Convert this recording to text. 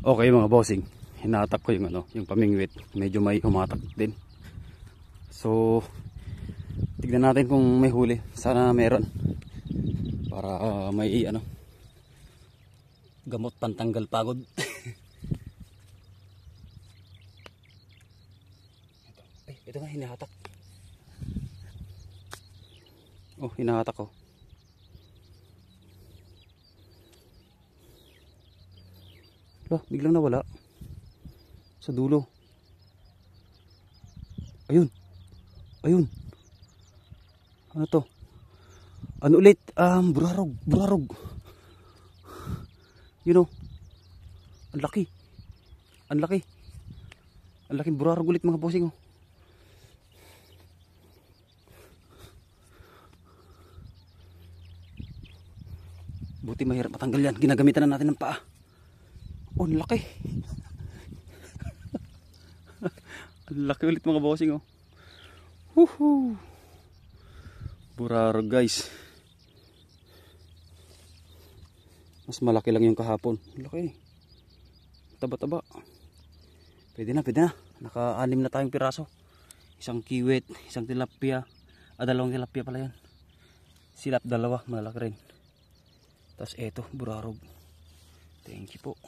Okay mga bossing, hinatak ko yung yung pamingwit. Medyo may humatak din. So, tignan natin kung may huli. Sana meron. Para may gamot pantanggal pagod. Ito nga hinahatak. Oh, hinahatak ko. Biglang nawala sa dulo. Ayun. Ayun. Ano to? Ano ulit? Burarog. You know. Ang laki. Ang laking burarog ulit mga bossing. Buti mahirap matanggal yan. Ginagamitan na natin ng paa. Oh, ang laki. Ang laki ulit mga bossing. Woohoo. Burarog guys. Mas malaki lang yung kahapon. Ang laki. Taba-taba. Pwede na. Naka-6 na tayong piraso. Isang kiwit, isang tilapia. Dalawang tilapia pala yan. Silap 2, malaki rin. Tapos eto, burarog. Thank you po.